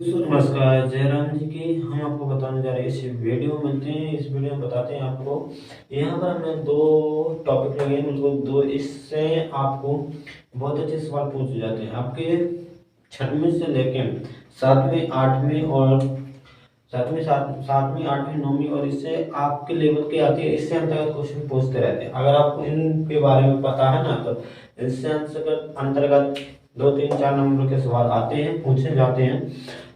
नमस्कार जयराम जी की हम आपको बताने जा रहे हैं इस वीडियो में मिलते हैं। इस वीडियो में बताते हैं आपको यहाँ पर हमने दो टॉपिक लगे हैं, मतलब दो, इससे आपको बहुत अच्छे सवाल पूछे जाते हैं आपके छठवीं से लेके सातवीं आठवीं और सातवीं आठवीं नौवीं, और इससे आपके लेवल के आती है। इससे अंतर्गत क्वेश्चन पूछते रहते हैं। अगर आपको इनके बारे में पता है ना, तो इससे अंतर्गत 2 3 4 नंबर के सवाल आते हैं, पूछे जाते हैं।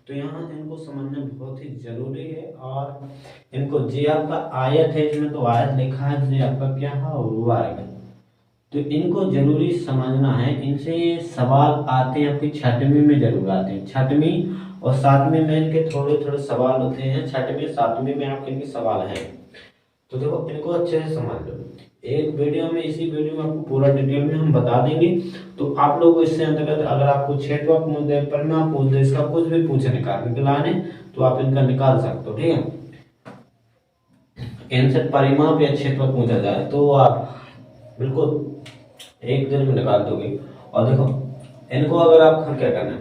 तो यहाँ इनको समझना बहुत ही जरूरी है। और इनको जे आपका आयत है, इसमें तो आयत लिखा है, जे आपका क्या है वर्ग, तो इनको जरूरी समझना है। इनसे सवाल आते हैं, आपकी छठवीं में जरूर आते हैं। छठवीं और सातवीं में इनके थोड़े थोड़े सवाल होते हैं। छठवीं सातवीं में आपके इनके सवाल हैं, तो देखो इनको अच्छे से समझ लो। एक वीडियो में, इसी वीडियो में आपको पूरा डिटेल में हम बता देंगे। तो आप लोग इससे अंतर्गत अगर आपको क्षेत्रफल मुद्दे पर ना पूछ दे, इसका कुछ भी पूछने का निकलाने, तो आप इनका निकाल सकते हो। ठीक है, इनसे परिमाप या क्षेत्रफल पूछा जाए तो आप बिल्कुल एक दिन में निकाल दोगे। और देखो इनको अगर आप क्या करना है,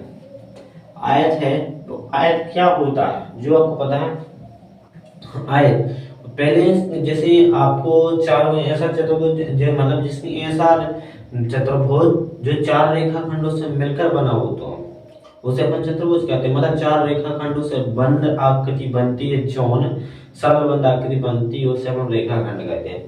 आयत है तो आयत क्या होता है जो आपको पता है। आयत पहले जैसे आपको चार ऐसा चतुर्भुज जो मतलब जिसकी ऐसा चतुर्भुज जो चार रेखाखंडों से मिलकर बना हो, तो उसे अपन चतुर्भुज कहते हैं। मतलब चार रेखाखंडों से बंद आकृति बनती है, चौन सरल बंद आकृति बनती है, उसे हम रेखाखंड कहते हैं।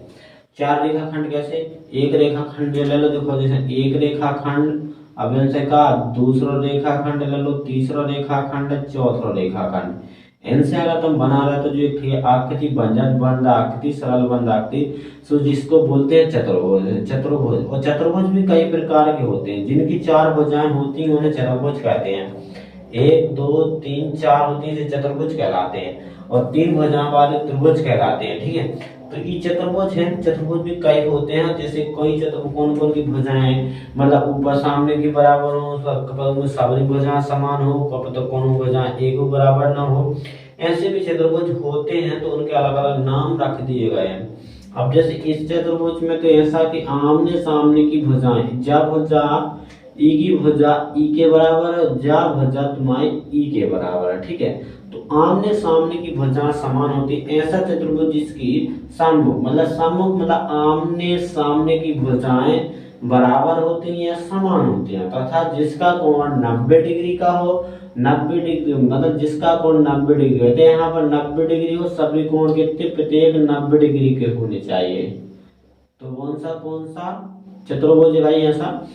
चार रेखाखंड कैसे, एक रेखाखंड ले लो, देखो जैसे एक रेखाखंड, अब इनसे का दूसरा रेखाखंड ले लो, तीसरा रेखाखंड, चौथा रेखाखंड। इनसे अगर तुम बना रहे तो जो एक आकृति बंद आकृति सरल बंद आकृति, सो जिसको बोलते हैं चतुर्भुज। चतुर्भुज और चतुर्भुज भी कई प्रकार के होते हैं। जिनकी चार भुजाएं होती हैं उन्हें चतुर्भुज कहते हैं। एक दो तीन चार होती है चतुर्भुज कहलाते हैं, और तीन भुजाओं वाले त्रिभुज कहलाते हैं। ठीक है, तो ये चतुर्भुज है। चतुर्भुज भी कई होते हैं, जैसे कोई चतुर्भुज कौन कौन की भुजाएं, मतलब ऊपर सामने की बराबर हो, सभी भुजाएं समान हो, कब तो कौन भुजाएं एक बराबर ना हो, ऐसे भी चतुर्भुज होते हैं। तो उनके अलग अलग नाम रख दिए गए हैं। अब जैसे इस चतुर्भुज में तो ऐसा कि आमने सामने की भुजाएं, जा भुजा ई की भुजा ई के बराबर है, जा भुजा तुम्हारी ई के बराबर है। ठीक है, तो आमने सामने की भुजाएं समान होती है। ऐसा चतुर्भुज जिसकी सम्मुख मतलब आमने सामने की भुजाएं बराबर होती हैं या समान होती हैं, तथा जिसका कोण 90 डिग्री का हो। 90 डिग्री मतलब जिसका कोण 90 डिग्री होते हैं, यहाँ पर 90 डिग्री हो, सभी कोण कितने, प्रत्येक 90 डिग्री के होने चाहिए। तो कौन सा चतुर्भुज है भाई ऐसा।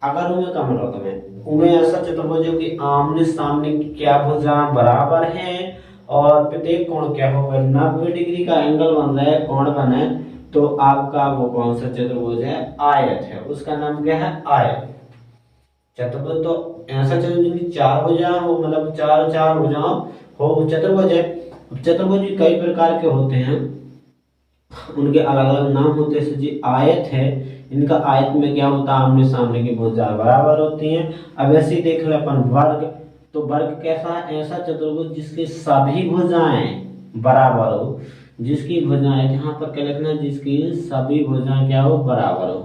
अगर उन्हें कहा मतलब तुम्हें उन्हें ऐसा चतुर्भुज हो कि आमने सामने की क्या भुजा बराबर है और प्रत्येक कोण क्या होगा, 90 डिग्री का एंगल बन रहा है, कोण बना है, तो आपका वो कौन सा चतुर्भुज है, आयत है। उसका नाम क्या है, आयत। चतुर्भुज तो ऐसा चतुर्भुज जिनकी चार भुजाएं हो, मतलब चार चार भुजाएं हो, वो चतुर्भुज है। चतुर्भुज भी कई प्रकार के होते हैं, उनके अलग अलग नाम होते हैं। जी आयत है, इनका आयत में क्या होता है, आमने सामने की भुजाएं बराबर होती हैं। अब ऐसे ही देख ले अपन वर्ग, तो वर्ग कैसा है, ऐसा चतुर्भुज जिसकी सभी भुजाएं बराबर हो। जिसकी भुजाएं यहाँ पर क्या लिखना है, जिसकी सभी भुजाएं क्या हो, बराबर हो।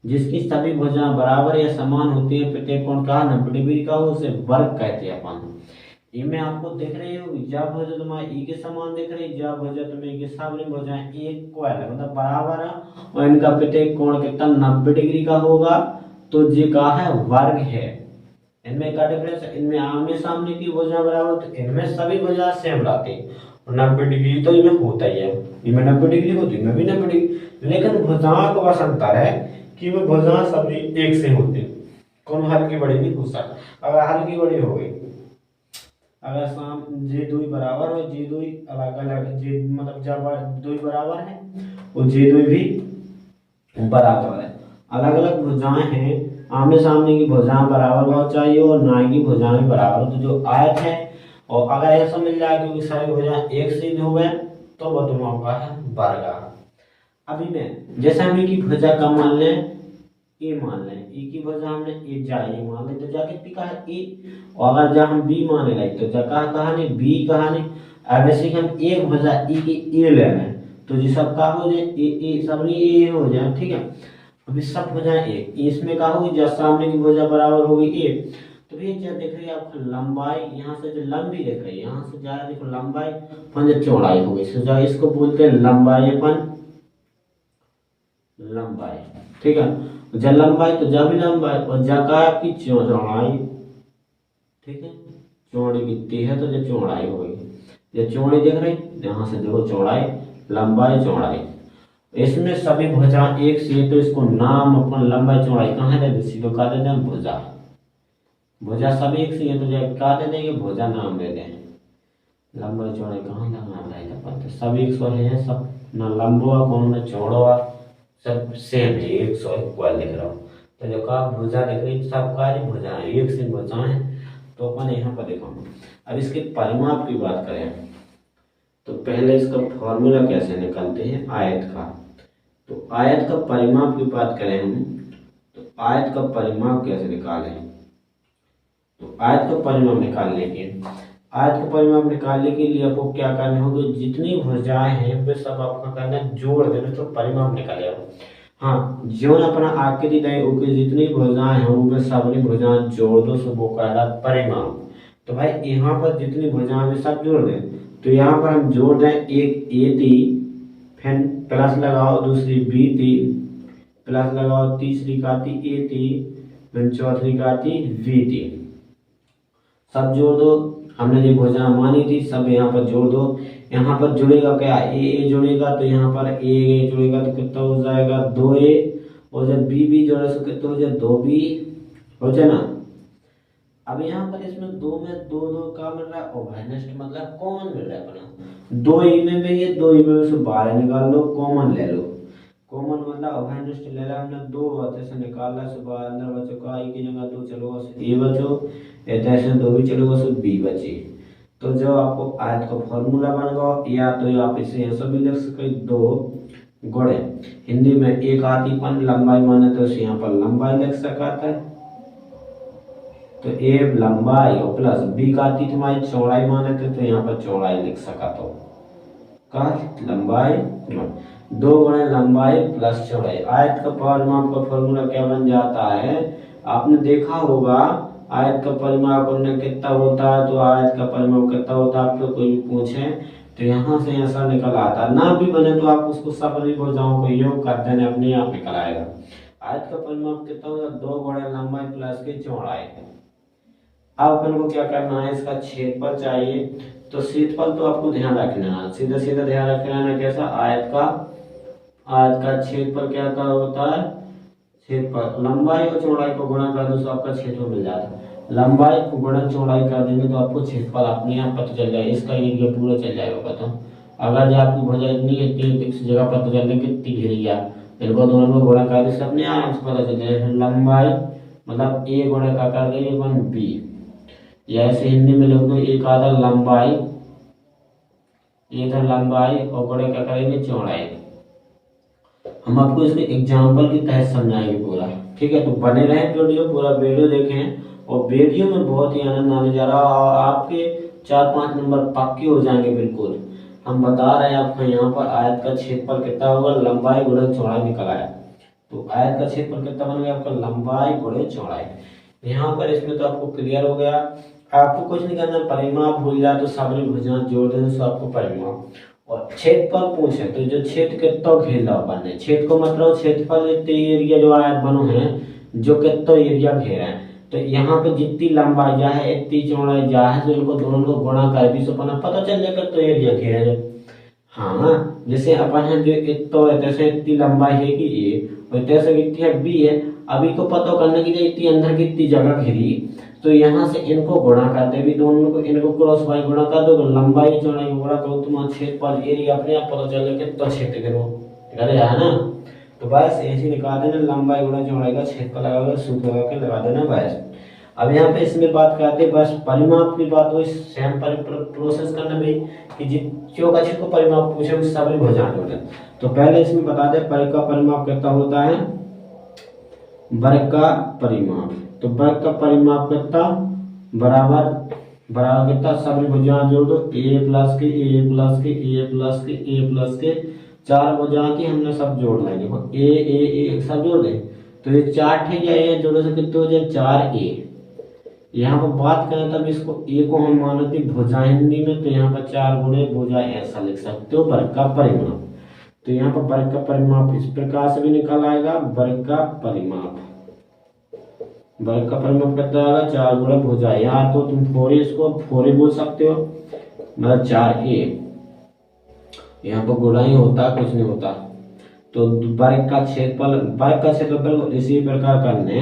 जिसकी सभी भुजाएं बराबर या समान होती है, प्रत्येक कोण का 90 डिग्री का हो, उसे वर्ग कहते हैं अपन। ये में आपको देख रहे हो, जा भुजा तुम्हारी ई के समान दिख रही, जा भुजा तुम्हें के सामने भुजाएं एक को है, मतलब बराबर है, और इनका प्रत्येक कोण कितना 90 डिग्री का होगा, तो ये का है, वर्ग है। इनमें क्या डिफरेंस है, इनमें आमने सामने की भुजा बराबर, तो इनमें सभी भुजा सेम रहती है, और 90 डिग्री तो इनमें होता ही है। इनमें 90 डिग्री होती है, इनमें भी 90 डिग्री, लेकिन भुजाओं का बस अंतर है कि वो भुजा सभी एक से होती है, कौन हल्की बड़ी नहीं हो सकता। अगर हल्की बड़ी हो गई, अगर साम जे दुई बराबर हो, जे दुई अलग अलग, जे मतलब जब दुई बराबर है और जे दुई भी बराबर है, अलग अलग भुजाएं हैं, आमने सामने की भुजाएं बराबर होनी चाहिए और ना की भुजाएं बराबर हो, तो जो आयत है। और अगर ऐसा मिल जाए क्योंकि सारी भुजाएं एक से हो गए, तो वह तुम्हारा है वर्ग। अभी में जैसे हम की भुजा का मान लें, ए मान लें, ए की भुजा हमने ए जा ए मान लें, तो जा कितनी का है, ए। और अगर जब हम बी माने लगे तो जा कहा नहीं, बी कहा नहीं। अब ऐसे हम एक भुजा ए की ए ले रहे हैं, तो जी सब का हो जाए ए ए, सब ए हो जाए। ठीक है, अभी सब भुजाएं ए, इसमें का होगी जब सामने की भुजा बराबर होगी ए, तो ये क्या दिख रही है आपको लंबाई, यहाँ से जो लंबी दिख रही है, यहाँ से जा रहा देखो लंबाई अपन जो चौड़ाई हो गई, तो इसको बोलते हैं लंबाई अपन लंबाई, ठीक है। जब लंबाई तो जब भी लंबाई और जगह आपकी चौड़ाई, ठीक है। चौड़ी कितनी है तो जो चौड़ाई हो गई, ये चौड़ी दिख रही, यहाँ से देखो चौड़ाई लंबाई चौड़ाई, इसमें सभी भुजा एक से, तो इसको नाम अपन लंबाई चौड़ाई कहाँ दे दें, तो कहा देते हैं भुजा, भुजा सभी एक से, तो जब कहा दे देंगे भुजा नाम दे दें, लंबाई चौड़ाई कहाँ लगाना है अपन, तो सब एक सौ है, सब ना लंबो हुआ कौन ना चौड़ो हुआ, सब सेम है, एक सौ इक्वल दिख रहा हो। तो जो कहा भुजा दिख रही सब कार्य भुजा है, एक से भुजा है, तो अपन यहाँ पर देखो। अब इसके परिमाप की बात करें तो पहले इसका फॉर्मूला कैसे निकालते हैं आयत का, तो आयत का परिमाप की बात करें हम, तो आयत का परिमाप कैसे निकालें, तो आयत का परिमाप निकालने के लिए आपको क्या करना होगा, जितनी भुजाएं हैं वे सब आपका करना जोड़ देना, तो परिमाप निकालेगा। हाँ, जो अपना आकृति दे ओके जितनी भुजाएं हैं वो सबनी भुजाएं जोड़ दो, सो वो कहला परिमाप। तो भाई यहाँ पर जितनी भुजाएं हैं सब जोड़ दें, तो यहाँ पर हम जोड़ दें, एक ए थी, फिर प्लस लगाओ, दूसरी बी थी, प्लस लगाओ, तीसरी का थी ए थी, फिर चौथी का थी वी थी, सब जोड़ दो। हमने जो भुजा मानी थी सब यहाँ पर जोड़ दो। यहाँ पर जुड़ेगा क्या, ए जुड़ेगा, तो यहाँ पर ए जुड़ेगा तो कितना हो जाएगा 2a, और जब बी जोड़े तो कितना हो जाए 2b हो जाए ना। अब यहाँ पर इसमें दो में दो का मिल रहा है ओवरनेस्ट, मतलब कॉमन मिल रहा है अपना, 2e में ये 2e में से 12 निकाल लो, कॉमन ले लो, कॉमन मतलब ओवरनेस्ट ले ला हमने, दो बातें से निकाला, सुबह अंदर बचो का ई की जगह 2 चलो ए बचो, ऐसे 2 भी चलो सो बी बची। तो जो आपको आयत का फॉर्मूला बन गया, या तो आप इसे ऐसा भी लिख सकते 2 गुणे, हिंदी में एक आती पन लंबाई माने तो इसे यहाँ पर लंबाई लिख सकता है, तो ए लंबाई और प्लस बी का आती तुम्हारी चौड़ाई माने तो यहाँ पर चौड़ाई लिख सका, तो का लंबाई 2 गुणे लंबाई प्लस चौड़ाई। आयत का परिमाप का फॉर्मूला क्या बन जाता है, आपने देखा होगा आयत का परिमाप हमने कितना होता है, तो आयत का परिमाप कितना होता है, आपको कोई भी पूछे तो यहाँ से ऐसा निकल आता, ना भी बने तो आप उसको सब भुजाओं को योग कर देने, अपने आप निकल आएगा। आयत का परिमाप कितना होगा 2 गुणे लंबाई प्लस की चौड़ाई। अब अपन को क्या करना है, इसका क्षेत्रफल चाहिए, तो क्षेत्रफल तो आपको ध्यान रखना है, सीधा सीधा ध्यान रखना है कैसा, आयत का क्षेत्रफल क्या होता है, क्षेत्रफल लंबाई और चौड़ाई को गुणा कर दो तो आपका क्षेत्रफल मिल जाता है, लंबाई को गुणा चौड़ाई कर देंगे तो आपको क्षेत्रफल अपने आप पता चल जाएगा, इसका एरिया पूरा चल जाएगा पता। अगर जो आपकी भुजा इतनी है इस जगह पता चल जाए कितनी घेरी है, इनको दोनों को गुणा कर दे अपने आप से पता चल जाएगा। लंबाई मतलब ए गुणा का कर देंगे अपन बी, या ऐसे हिंदी में लिख दो, एक आधा लंबाई, इधर लंबाई और गुणा क्या करेंगे चौड़ाई। हम आपको इसके एग्जाम्पल की तहत समझाएंगे पूरा, ठीक है। तो बने रहे वीडियो, पूरा वीडियो देखें, और वीडियो में बहुत ही आनंद आने जा रहा है, और आपके 4-5 नंबर पक्के हो जाएंगे बिल्कुल। हम बता रहे हैं आपको यहाँ पर आयत का क्षेत्रफल कितना होगा, लंबाई गुणे चौड़ाई निकल आया, तो आयत का क्षेत्रफल कितना बन गया आपका, लंबाई गुणे चौड़ाई। यहाँ पर इसमें तो आपको क्लियर हो गया, आपको कुछ नहीं करना, परिमाप भूल जाए तो सारी भुजाएं जोड़ देने से आपको परिमाप। और क्षेत्रफल पूछे तो जो क्षेत्र कितना घेर अपन ने, क्षेत्र को मतलब क्षेत्रफल एरिया जो आयत बनो है जो कितना एरिया घेरा है, तो यहाँ पे जितनी लंबाई जा है इतनी चौड़ाई जा है, तो इनको दोनों को गुणा कर भी पता चल जाएगा तो एरिया घेरा है। हाँ, जैसे अपन है जो इतना जैसे इतनी लंबाई है कि ए, और जैसे कितनी है बी है, अभी को पता करने के लिए इतनी अंदर कितनी जगह घेरी, तो यहाँ से इनको गुणा करते भी दोनों को, इनको क्रॉस बाय गुणा कर दो, लंबाई चौड़ाई को गुणा करो, तुम्हारा क्षेत्रफल एरिया अपने आप पता चल जाएगा कितना क्षेत्र करो है ना। तो बस ऐसे निकाल देना, लंबाई गुणा चौड़ाई का क्षेत्रफल लगा सूत्र लगा के लगा देना बस। अब यहाँ पे इसमें बात करते बस परिमाप की बात हो, सेम प्रोसेस करना भाई कि जो का को परिमाप पूछे उस सब हो जाना। तो पहले इसमें बता दे वर्ग का परिमाप कितना होता है, वर्ग का परिमाप, तो वर्ग का परिमाप कितना बराबर कितना, सभी भुजाएं जोड़ दो, ए प्लस के ए प्लस के ए प्लस के ए प्लस के, 4 भुजाएं थी हमने सब जोड़ लेंगे, देखो ए सब जोड़ दे, तो ये 4 थे या ए जोड़े से कितने हो जाए 4a, यहाँ पर बात करें तब इसको ए को हम मानते भुजा हिंदी में, तो यहाँ पर 4 गुणे भुजा ऐसा लिख सकते हो वर्ग का परिमाप। तो यहाँ पर वर्ग का परिमाप इस प्रकार से भी निकल आएगा, वर्ग का परिमाप, वर्ग का परिमाप कितना आएगा 4 गुणे भुजा, या तो तुम 4a इसको 4a बोल सकते हो, मतलब 4a, यहाँ पर गुणा ही होता कुछ नहीं होता। तो वर्ग का क्षेत्रफल, वर्ग का क्षेत्रफल इसी प्रकार करने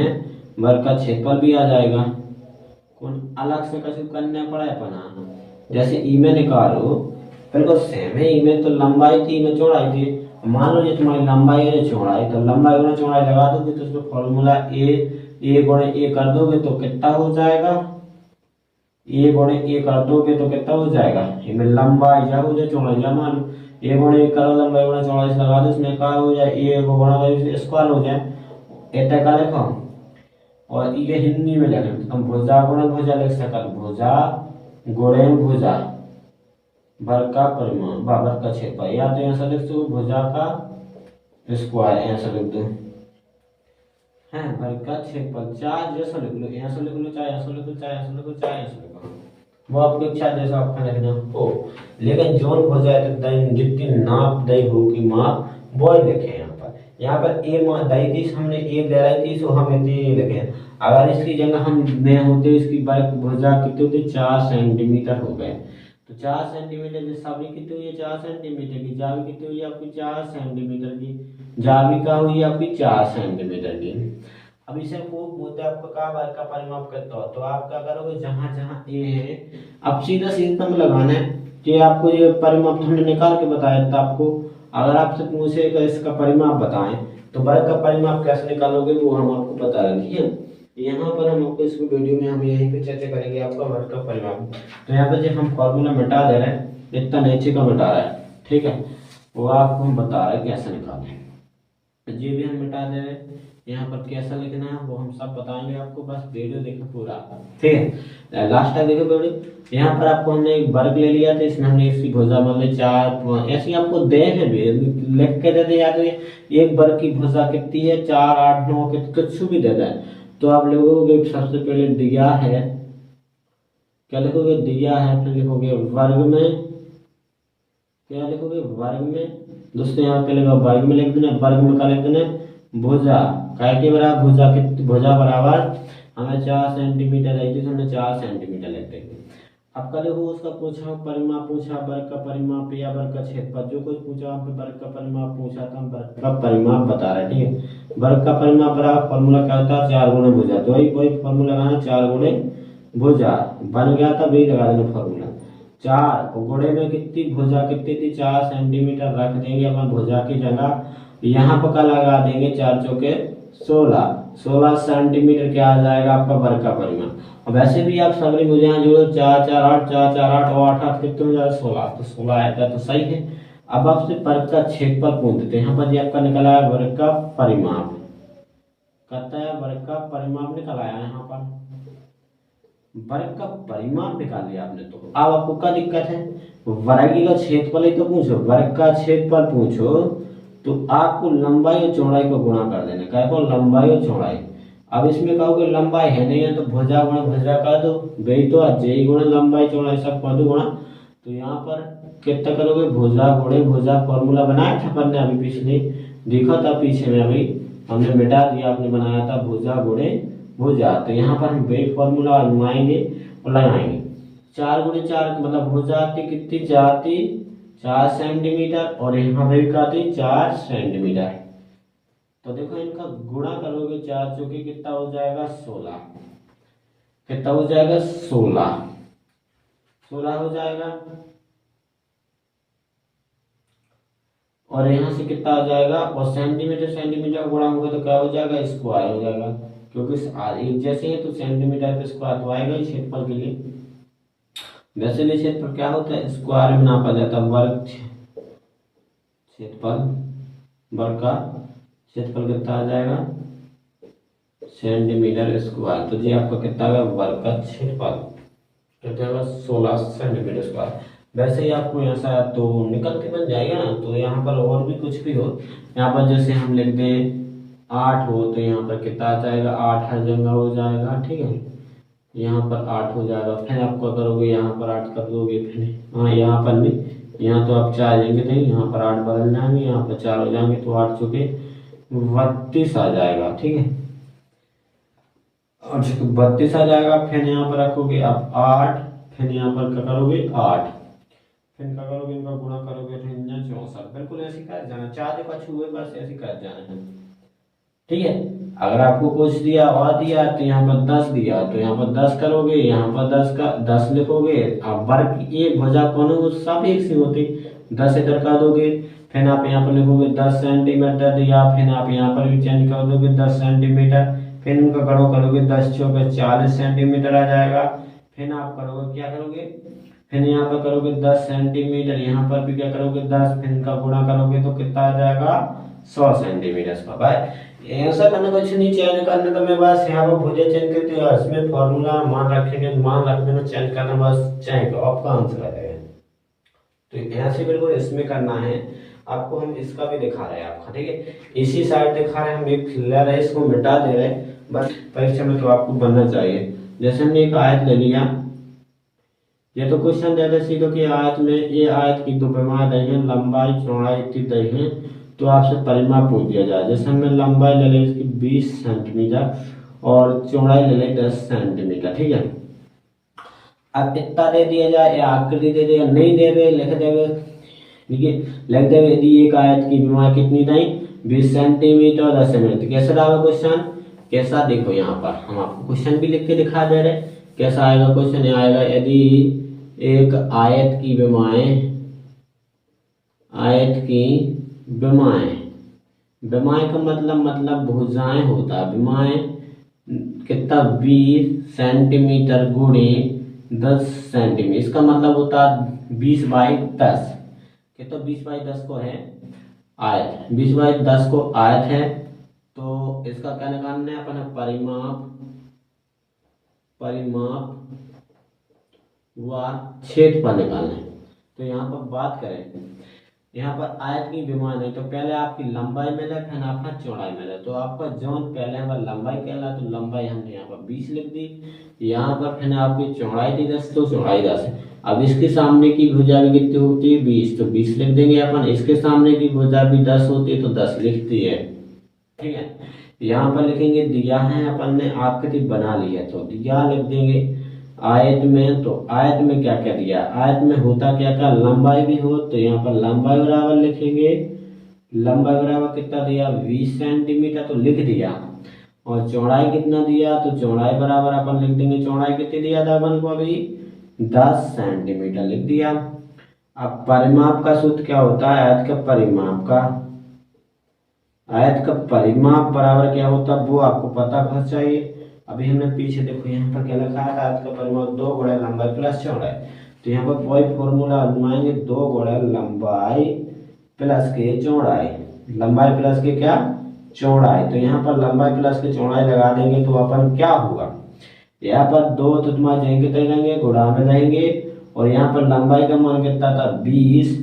वर्ग का क्षेत्रफल भी आ जाएगा, कौन अलग से कैसे करना पड़ा है बनाना। जैसे ई में निकालो बिल्कुल सेम है, ई में तो लंबाई थी, ई में चौड़ाई थी, मान लो ये तुम्हारी लंबाई है चौड़ाई, तो लंबाई गुणा चौड़ाई लगा दोगे तो उसमें फॉर्मूला ए गुणे ए कर दोगे तो कितना हो जाएगा, ए गुणे ए कर दोगे तो कितना हो जाएगा, इनमें लंबाई जा हो जाए चौड़ाई जा, मान लो ए गुणे ए करो लंबाई गुणा चौड़ाई से लगा दो, इसमें क्या हो जाए ए को गुणा करो स्क्वायर हो जाए, इतना का लिखो। और ये हिंदी में लिखें हम भुजा गुणे भुजा लिख सकते, भुजा गुणे भुजा वर्ग का परिमाण वर्ग का क्षेत्रफल, या तो ऐसा लिख दो भुजा का स्क्वायर ऐसा लिख दो है, वर्ग का क्षेत्रफल, चाहे जैसा लिख लो, ऐसा लिख लो, चाहे ऐसा लिख लो, चाहे ऐसा लिख लो, चाहे ऐसा लिख लो, वो आपकी इच्छा जैसा आपका लिखना हो। लेकिन जोन हो जाए तो जितनी नाप दई होगी माप वो ही लिखे यहाँ पर ए दई थी हमने ए ले रही थी, सो हम इतनी लिखे। अगर इसकी जगह हम में होते इसकी वर्ग भुजा कितने होते 4 सेंटीमीटर हो गए, तो 4 सेंटीमीटर की साबी कितनी हुई है 4 सेंटीमीटर की, जावी कितनी हुई है आपकी 4 सेंटीमीटर की, जावी का हुई है आपकी 4 सेंटीमीटर की। अब इसे को बोलते हैं आपका का वर्ग का परिमाप करता हो, तो आप क्या करोगे जहां जहां ए है अब सीधा सीधा लगाना है कि आपको ये परिमाप हमने निकाल के बताया था आपको। अगर आपसे पूछेगा इसका परिमाप बताएं तो वर्ग का परिमाप कैसे निकालोगे वो हम आपको बता रहे हैं, ठीक है। यहाँ पर हम आपको इस वीडियो में हम यहीं पे चर्चा करेंगे आपका वर्ग का परिमाप। तो यहाँ पर जब हम फॉर्मूला मिटा दे रहे हैं, इतना नीचे का मिटा रहा है, ठीक है, वो आपको हम बता रहे हैं कैसे निकालें। ये भी हम मिटा दे रहे हैं, यहाँ पर कैसा लिखना है वो हम सब बताएंगे आपको, बस वीडियो देखो पूरा, ठीक है, लास्ट तक देखो वीडियो। यहाँ पर आपको हमने एक वर्ग ले लिया था, इसमें हमने इसकी भुजा मान ली 4, ऐसे आपको दे है लिख के दे दे, या तो एक वर्ग की भुजा कितनी है 4 8 9 कुछ भी दे दे, तो आप लिखोगे सबसे पहले दिया है, क्या लिखोगे दिया है, फिर लिखोगे वर्ग में, क्या लिखोगे वर्ग में, दोस्तों यहाँ पे लगा वर्ग में लिख देना, वर्ग में क्या लिख देना भुजा, काय के बराबर भुजा कितनी, भुजा बराबर हमें 4 सेंटीमीटर है तो हमने 4 सेंटीमीटर लिख देंगे। अब कल हो उसका पूछा परिमाप, पूछा वर्ग का परिमाप या वर्ग का क्षेत्रफल, जो कुछ पूछा आप वर्ग का परिमाप पूछा था, हम वर्ग का परिमाप बता रहे, ठीक है। वर्ग का परिमाप बराबर फॉर्मूला क्या होता है 4 गुणे भुजा, तो वही फॉर्मूला लगाना 4 गुणे भुजा बन गया था, वही लगा देना फॉर्मूला 4 गुणे में कितनी भुजा कितनी थी 4 सेंटीमीटर रख देंगे अपन भुजा की जगह, यहाँ पर का लगा देंगे 4 चौके 16 सेंटीमीटर क्या आ जाएगा आपका वर्ग का परिमाप। और वैसे भी आप सभी मुझे यहाँ जो 4 4 8 4 4 8 और 8 8 कितने हो जाएगा 16, तो 16 आएगा तो सही है। अब आपसे वर्ग का क्षेत्रफल पूछ देते हैं, यहाँ पर आपका निकला है वर्ग का परिमाप, कहता है वर्ग का परिमाप निकल आया यहाँ पर, वर्ग का परिमाप निकाल लिया आपने। तो अब आपको क्या दिक्कत है, वर्ग का क्षेत्रफल ही तो पूछो, वर्ग का क्षेत्रफल पूछो तो आपको लंबाई और चौड़ाई को गुणा कर देना, क्या को लंबाई और चौड़ाई। अब इसमें कहोगे लंबाई है नहीं है तो भुजा गुणा भुजा कर दो, वही तो जे गुणा लंबाई चौड़ाई सब कर दो गुणा, तो यहाँ पर कितना करोगे भुजा गुणे भुजा, फॉर्मूला बनाया था अपन ने अभी पिछले देखा था पीछे में, अभी हमने मिटा दिया, आपने बनाया था भुजा गुणे भुजा, तो यहाँ पर हम वही फॉर्मूला अनुमाएंगे और लगाएंगे 4 गुणे 4 मतलब भुजा की कितनी जाती 4 सेंटीमीटर और यहाँ पे भी आती 4 सेंटीमीटर, तो देखो इनका गुणा करोगे 4 चौके कितना हो जाएगा 16, कितना हो जाएगा 16 हो जाएगा, और यहाँ से कितना आ जाएगा, और सेंटीमीटर सेंटीमीटर गुणा होगा तो क्या हो जाएगा स्क्वायर हो जाएगा, क्योंकि एक जैसे है तो सेंटीमीटर पे स्क्वायर तो आएगा ही क्षेत्रफल के लिए। वैसे भी क्षेत्रफल क्या होता है स्क्वायर में नापा जाता है, वर्ग क्षेत्रफल, वर्ग का क्षेत्रफल कितना आ जाएगा सेंटीमीटर स्क्वायर, तो जी आपका कितना आएगा वर्ग का क्षेत्रफल कितना आएगा 16 सेंटीमीटर स्क्वायर। वैसे ही आपको ऐसा तो निकल के बन जाएगा ना, तो यहाँ पर और भी कुछ भी हो, यहाँ पर जैसे हम लिख दें 8 हो तो यहाँ पर कितना आ जाएगा 8 हर जगह हो जाएगा, ठीक है, यहाँ पर 8 हो जाएगा। फिर आप क्या करोगे, यहाँ पर 8 कर दोगे। फिर हाँ यहाँ पर भी, यहाँ तो आप 4 लेंगे नहीं, यहाँ पर 8 बदल जाएंगे, यहाँ पर 4 हो जाएंगे, तो 8 चुके 32 आ जाएगा। ठीक है, और 32 आ जाएगा। फिर यहाँ पर रखोगे आप 8, फिर यहाँ पर क्या करोगे 8, फिर क्या करोगे, इनका गुणा करोगे, फिर 64। बिल्कुल ऐसे कर जाना, 4 जो कछु हुए बस ऐसे कर जाना है। ठीक है, अगर आपको कुछ दिया और दिया तो यहाँ पर 10 दिया तो यहाँ पर 10 करोगे, यहाँ पर 10 का 10 लिखोगे। अब वर्ग की एक भुजा कौन है, वो सब एक सी होती, 10 इधर कर दोगे। फिर आप यहाँ पर लिखोगे 10 सेंटीमीटर दिया, फिर आप यहाँ पर भी चेंज कर दोगे 10 सेंटीमीटर। फिर उनका गणो करोगे, 10 चौके 40 सेंटीमीटर आ जाएगा। फिर आप करोगे, क्या करोगे, फिर यहाँ पर करोगे 10 सेंटीमीटर, यहाँ पर भी क्या करोगे 10, फिर इनका गुणा करोगे तो कितना आ जाएगा 100 सेंटीमीटर का। भाई ऐसा करने कुछ नहीं, चेंज करने तो मैं बस यहाँ पर भुजा चेंज करती हूँ, इसमें फॉर्मूला मान रखेंगे, मान रख देना, चेंज करना बस चेंज आपका आंसर आ जाएगा। तो यहाँ से बिल्कुल इसमें करना है आपको, हम इसका भी दिखा रहे हैं आपका। ठीक है, इसी साइड दिखा रहे हैं हम, एक क्लियर है, इसको मिटा दे रहे हैं बस, परीक्षा में तो आपको बनना चाहिए। जैसे हमने एक आयत ले लिया, ये तो क्वेश्चन दे दे सीधो कि आयत में ये आयत की दो पैमाने दी हैं, लंबाई चौड़ाई इतनी दी हैं, तो आपसे परिमाप पूछ दिया जाए। जैसे हमने लंबाई ले ली इसकी 20 सेंटीमीटर और चौड़ाई ले ली 10 सेंटीमीटर। ठीक है, अब इतना दे दिया जाए या आकृति दे दिया, नहीं दे दे लिख देवे, देखिए लिख देवे यदि एक आयत की पैमाने कितनी दी 20 सेंटीमीटर और 10 सेंटीमीटर। कैसा रहा क्वेश्चन, कैसा, देखो यहाँ पर हम आपको क्वेश्चन भी लिख के दिखा दे रहे, कैसा आएगा क्वेश्चन। आएगा यदि एक आयत की विमाएं, आयत की विमाएं, विमाएं का मतलब भुजाएं होता है, विमाएं कितना 20 सेंटीमीटर गुणे 10 सेंटीमीटर, इसका मतलब होता है 20/10, कितना 20/10 को है आयत, 20/10 को आयत है। तो इसका क्या निकालना है अपना परिमाप, परिमाप व क्षेत्रफल निकालना है। तो यहाँ पर बात करें, यहाँ पर आयत की विमान है, तो पहले आपकी लंबाई मिले, फिर आपका चौड़ाई मिले। तो आपका जोन पहले हमारा लंबाई कहला, तो लंबाई हमने यहाँ पर 20 लिख दी, यहाँ पर फिर आपकी चौड़ाई थी 10, तो चौड़ाई 10 है। अब इसके सामने की भुजा भी कितनी होती है 20, तो 20 लिख देंगे अपन। इसके सामने की भुजा भी 10 होती है, तो 10 लिखती है। ठीक है, यहाँ पर लिखेंगे दिया है, अपन ने आकृति बना ली है, तो दिया लिख देंगे। आयत में, तो आयत में क्या क्या दिया, आयत में होता क्या क्या, लंबाई भी हो, तो यहाँ पर लंबाई बराबर लिखेंगे, लंबाई बराबर कितना दिया 20 सेंटीमीटर, तो लिख दिया। और चौड़ाई कितना दिया, तो चौड़ाई बराबर अपन लिख देंगे, चौड़ाई कितनी दिया था अपन को अभी 10 सेंटीमीटर लिख दिया। अब परिमाप का सूत्र क्या होता है, आयत का परिमाप का, आयत का परिमाप बराबर क्या होता है वो आपको पता होना चाहिए। अभी हमने पीछे देखो यहाँ पर क्या लिखा है, आयत का परिमाप 2 गुणा लंबाई प्लस चौड़ाई। तो यहाँ पर वही फॉर्मूला आजमाएंगे, 2 गुणा लंबाई प्लस के चौड़ाई, लंबाई प्लस के क्या चौड़ाई। तो यहाँ पर लंबाई प्लस के चौड़ाई लगा देंगे तो अपन क्या होगा, यहाँ पर 2 तो तुम्हारे जाएंगे तय रहेंगे, गुणा में रहेंगे, और यहाँ पर लंबाई का मान कितना था 20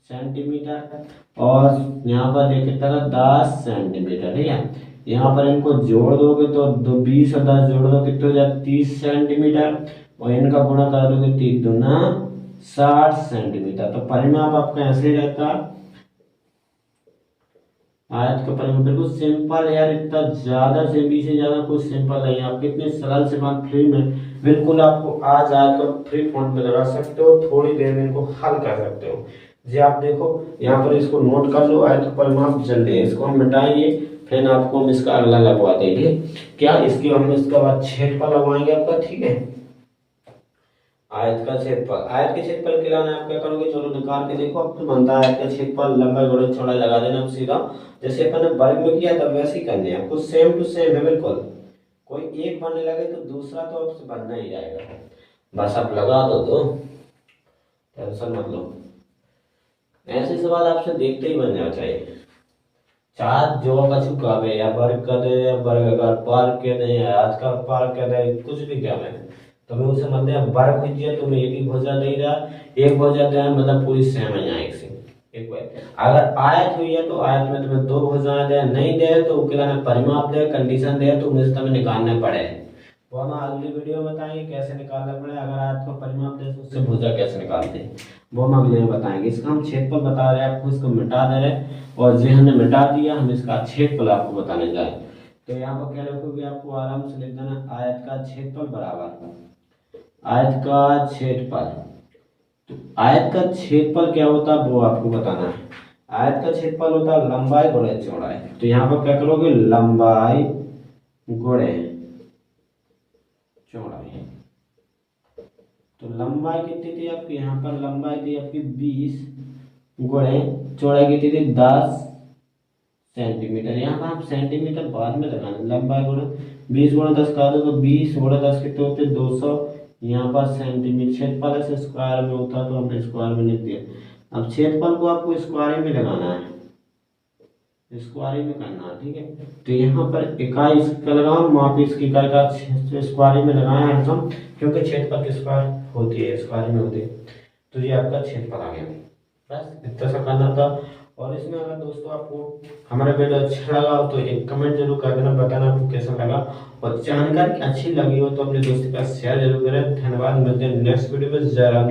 सेंटीमीटर, और यहाँ पर कितना था 10 सेंटीमीटर। ठीक है, यहाँ पर इनको जोड़ दोगे तो 20 और 10 जोड़ दो कितने हो जाए 30 सेंटीमीटर, और इनका गुणा कर दोगे 3 दूना 60 सेंटीमीटर। तो परिमाप आपका ऐसे रहता, आयत का परिमाप बिल्कुल सिंपल यार, इतना ज्यादा से भी से ज्यादा कुछ सिंपल नहीं, आप कितने सरल से बात फ्री में बिल्कुल आपको आज आयत को फ्री फॉन्ट में लगा सकते हो, थोड़ी देर में इनको हल कर सकते हो। जी आप देखो यहाँ पर इसको नोट कर लो, आयत का परिमाप जल्दी, इसको हम मिटाएंगे, फिर आपको हम इसका अगला लगवा देंगे क्या, इसकी हम इसका बाद क्षेत्रफल लगवाएंगे आपका। ठीक है, आयत का क्षेत्रफल, आयत के क्षेत्रफल के लिए आप क्या करोगे, चलो निकाल के देखो, अब तो बनता है आयत का क्षेत्रफल लंबाई गुणा चौड़ाई लगा देना अब सीधा, जैसे अपन ने वर्ग में किया था वैसे ही करने हैं, कुछ सेम टू सेम है बिल्कुल, कोई एक बनने लगे तो दूसरा तो अब बनना ही जाएगा, बस आप लगा दो टेंशन मत लो। ऐसे सवाल आपसे देखते ही बन जाना चाहिए, चार जो कछु कहे या वर्ग कर दे या वर्गाकार पार के दे या आज का पार कर दे, कुछ भी क्या मैंने तुम्हें उसे मध्य वर्ग कीजिए, तुम्हें एक ही भुजा दे रहा, एक भुजा दे मतलब पूरी सेम है यहाँ एक से एक बार। अगर आयत हुई है तो आयत में तुम्हें 2 भुजाएं दे, नहीं दे तो उसके लिए परिमाप दे, कंडीशन दे तो मुझे तुम्हें निकालने पड़े, वो हम अगली वीडियो में बताएंगे कैसे निकालना पड़े। अगर आयत का परिमाप दे तो उससे भुजा कैसे निकालते हैं वो हम अगले में बताएंगे। इसका हम क्षेत्रफल बता रहे हैं आपको, इसको मिटा दे रहे हैं और जो हमने मिटा दिया हम इसका क्षेत्रफल आपको बताने जाए। तो यहाँ पर क्या लिखोगे, आपको आराम से लिख देना आयत का क्षेत्रफल बराबर आयत का क्षेत्रफल। तो आयत का क्षेत्रफल क्या होता है वो आपको बताना है। आयत का क्षेत्रफल होता है लंबाई गुणे चौड़ाई। तो यहाँ पर क्या करोगे, लंबाई गुणे चौड़ाई। तो लंबाई कितनी थी आपकी, यहाँ पर लंबाई थी आपकी 20 गुणे चौड़ाई कितनी थी 10 सेंटीमीटर। यहाँ पर हम सेंटीमीटर बाद में लगाना, लंबाई गुणे 20 गुणे 10 का दो तो 20 गुणे 10 कितने होते 200। यहाँ पर सेंटीमीटर क्षेत्रफल से स्क्वायर में होता तो हमने स्क्वायर में लिख दिया। अब क्षेत्रफल को आपको स्क्वायर में लगाना है, स्क्वायर में करना है, ठीक है। तो यहाँ पर इकाई इसका लगाओ, माप इसकी इकाई का स्क्वायर में लगाए हैं हम, क्योंकि क्षेत्रफल की स्क्वायर होती है, स्क्वायर में होती है। तो ये आपका क्षेत्रफल आ गया। बस इतना सा करना था। और इसमें अगर दोस्तों आपको हमारा वीडियो अच्छा लगा हो तो एक कमेंट जरूर कर देना, बताना आपको कैसा लगा। और जानकारी अच्छी लगी हो तो अपने दोस्तों के साथ शेयर जरूर करें। धन्यवाद, मिलते हैं नेक्स्ट वीडियो में। जय राम।